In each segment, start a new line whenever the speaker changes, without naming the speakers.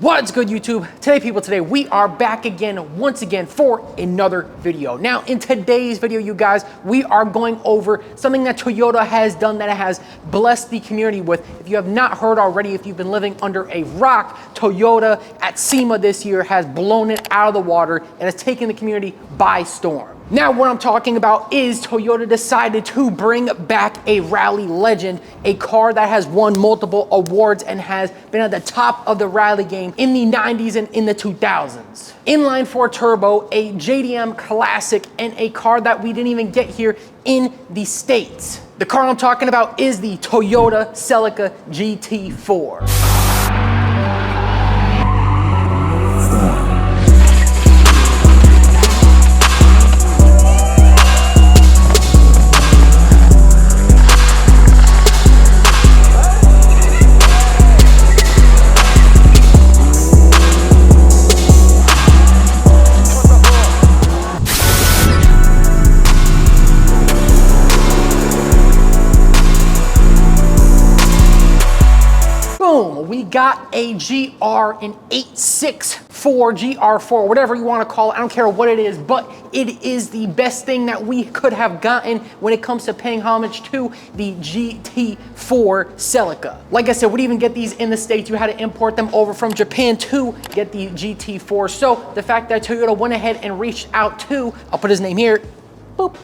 What's good, YouTube? Today we are back again, once again, for another video. Now, in today's video, you guys, we are going over something that Toyota has done that it has blessed the community with. If you have not heard already, if you've been living under a rock, Toyota at SEMA this year has blown it out of the water and has taken the community by storm. Now, what I'm talking about is Toyota decided to bring back a rally legend, a car that has won multiple awards and has been at the top of the rally game in the 90s and in the 2000s. Inline 4 turbo, a JDM classic, and a car that we didn't even get here in the States. The car I'm talking about is the Toyota Celica GT4. We got a GR, an 864 GR4, whatever you want to call it. I don't care what it is, but it is the best thing that we could have gotten when it comes to paying homage to the GT4 Celica. Like I said, we didn't even get these in the States. You had to import them over from Japan to get the GT4. So the fact that Toyota went ahead and reached out to, I'll put his name here, boop,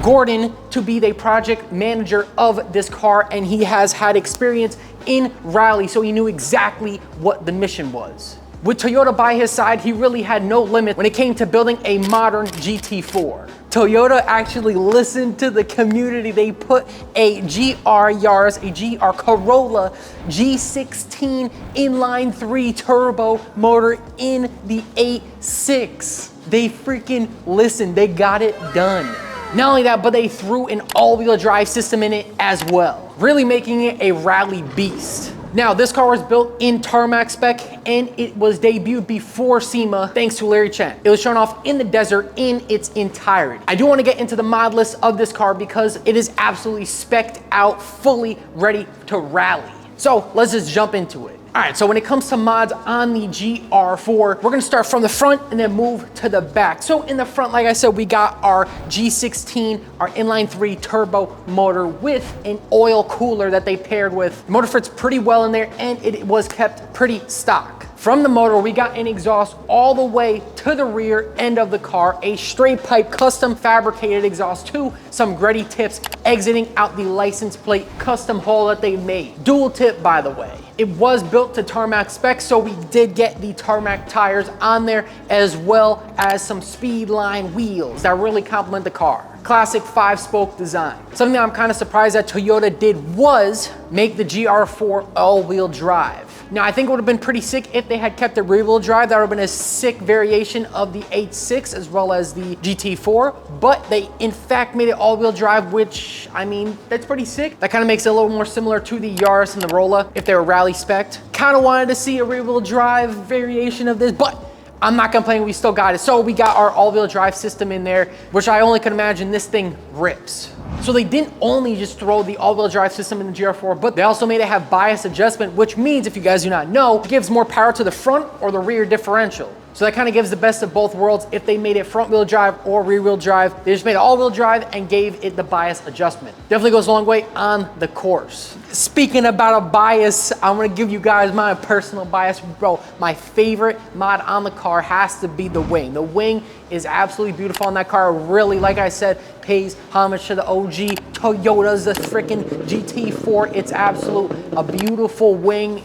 Gordon, to be the project manager of this car, and he has had experience in rally, so he knew exactly what the mission was. With Toyota by his side, he really had no limit when it came to building a modern GT4. Toyota actually listened to the community. They put a GR Yaris, a GR Corolla G16 inline 3 turbo motor in the 8.6. They freaking listened. They got it done. Not only that, but they threw an all-wheel drive system in it as well, really making it a rally beast. Now, this car was built in tarmac spec and it was debuted before SEMA thanks to Larry Chen. It was shown off in the desert in its entirety. I do want to get into the mod list of this car because it is absolutely spec'd out, fully ready to rally. So let's just jump into it. All right, so when it comes to mods on the GR4, we're gonna start from the front and then move to the back. So in the front, like I said, we got our G16, our inline 3 turbo motor with an oil cooler that they paired with. The motor fits pretty well in there and it was kept pretty stock. From the motor, we got an exhaust all the way to the rear end of the car, a straight pipe custom fabricated exhaust to some Gretty tips exiting out the license plate custom hole that they made. Dual tip, by the way. It was built to tarmac specs, so we did get the tarmac tires on there as well as some Speedline wheels that really complement the car. Classic 5-spoke design. Something that I'm kind of surprised that Toyota did was make the GR4 all-wheel drive. Now, I think it would have been pretty sick if they had kept the rear-wheel drive. That would have been a sick variation of the 8.6 as well as the GT4, but they in fact made it all-wheel drive, which, I mean, that's pretty sick. That kind of makes it a little more similar to the Yaris and the Rolla if they were rally spec'd. Kind of wanted to see a rear-wheel drive variation of this, but I'm not complaining, we still got it. So we got our all-wheel drive system in there, which I only can imagine this thing rips. So they didn't only just throw the all-wheel drive system in the GR4, but they also made it have bias adjustment, which means, if you guys do not know, it gives more power to the front or the rear differential. So that kind of gives the best of both worlds. If they made it front-wheel drive or rear-wheel drive, they just made it all-wheel drive and gave it the bias adjustment. Definitely goes a long way on the course. Speaking about a bias, I'm gonna give you guys my personal bias. Bro, my favorite mod on the car has to be the wing. The wing is absolutely beautiful on that car. Really, like I said, pays homage to the OG Toyotas, the freaking GT4. It's a beautiful wing.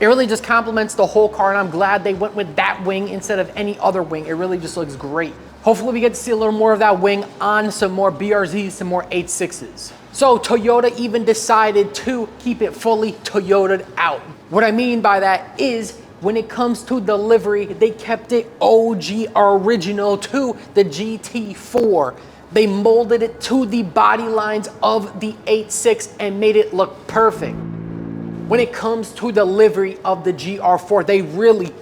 It really just complements the whole car, and I'm glad they went with that wing instead of any other wing. It really just looks great. Hopefully we get to see a little more of that wing on some more BRZs, some more 8.6s. So Toyota even decided to keep it fully Toyota'd out. What I mean by that is, when it comes to delivery, they kept it OG original to the GT4. They molded it to the body lines of the 8.6 and made it look perfect. When it comes to delivery of the GR4,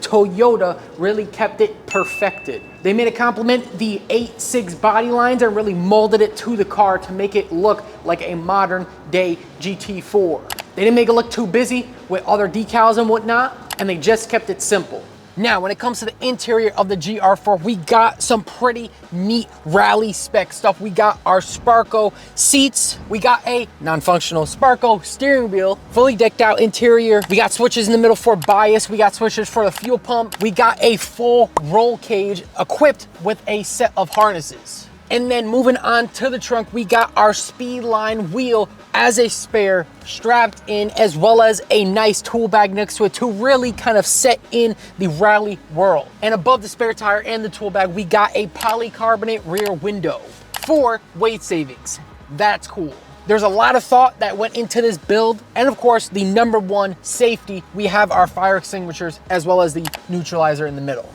Toyota really kept it perfected. They made it complement the 8.6 body lines and really molded it to the car to make it look like a modern day GT4. They didn't make it look too busy with other decals and whatnot. and they just kept it simple. Now, when it comes to the interior of the GR4, we got some pretty neat rally spec stuff. We got our Sparco seats. We got a non-functional Sparco steering wheel, fully decked out interior. We got switches in the middle for bias. We got switches for the fuel pump. We got a full roll cage equipped with a set of harnesses. And then moving on to the trunk, we got our Speedline wheel as a spare strapped in, as well as a nice tool bag next to it to really kind of set in the rally world. And above the spare tire and the tool bag, we got a polycarbonate rear window for weight savings. That's cool. There's a lot of thought that went into this build. And of course, the number one, safety. We have our fire extinguishers as well as the neutralizer in the middle.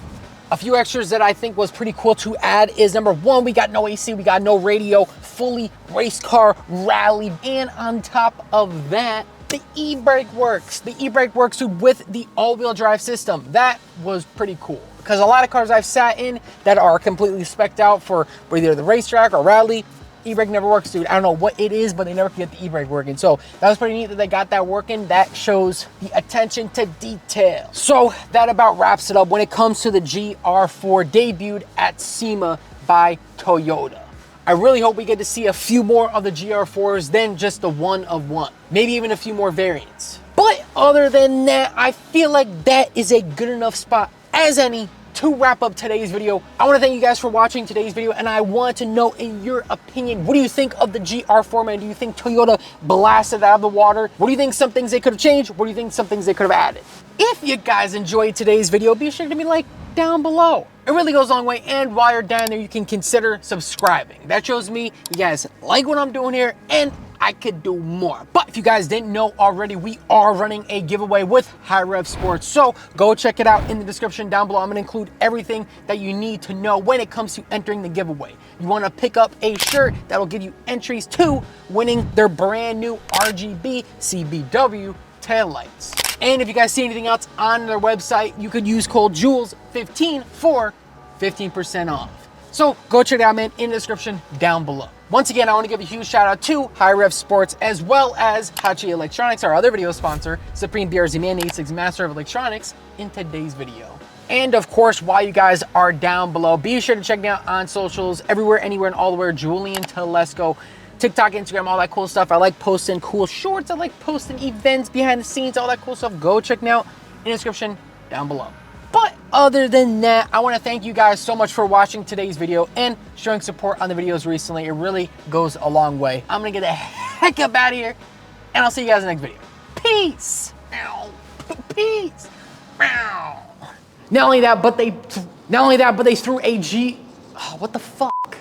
A few extras that I think was pretty cool to add is number one, we got no AC, we got no radio, fully race car rally. And on top of that, the e-brake works. The e-brake works with the all-wheel drive system. That was pretty cool because a lot of cars I've sat in that are completely spec'd out for either the racetrack or rally, e-brake never works, dude. I don't know what it is, but they never can get the e-brake working. So that was pretty neat that they got that working. That shows the attention to detail. So that about wraps it up when it comes to the GR4 debuted at SEMA by Toyota. I really hope we get to see a few more of the GR4s than just the one of one. Maybe even a few more variants. But other than that, I feel like that is a good enough spot as any to wrap up today's video. I want to thank you guys for watching today's video, and I want to know, in your opinion, what do you think of the GR4, man? Do you think Toyota blasted out of the water? What do you think some things they could have changed? What do you think some things they could have added? If you guys enjoyed today's video, be sure to be like down below. It really goes a long way, and while you're down there, you can consider subscribing. That shows me you guys like what I'm doing here, and I could do more. But if you guys didn't know already, we are running a giveaway with HiRev Sports. So go check it out in the description down below. I'm gonna include everything that you need to know when it comes to entering the giveaway. You wanna pick up a shirt that'll give you entries to winning their brand new RGB CBW taillights. And if you guys see anything else on their website, you could use code JULES15 for 15% off. So go check it out, man, in the description down below. Once again, I want to give a huge shout out to HiRev Sports as well as Hachi Electronics, our other video sponsor, Supreme BRZ Man 86 Master of Electronics, in today's video. And of course, while you guys are down below, be sure to check me out on socials, everywhere, anywhere, and all where, Julian Telesco. TikTok, Instagram, all that cool stuff. I like posting cool shorts. I like posting events, behind the scenes, all that cool stuff. Go check me out in the description down below. But other than that, I want to thank you guys so much for watching today's video and showing support on the videos recently. It really goes a long way. I'm going to get the heck up out of here, and I'll see you guys in the next video. Peace. Peace. Not only that, but they threw a what the fuck?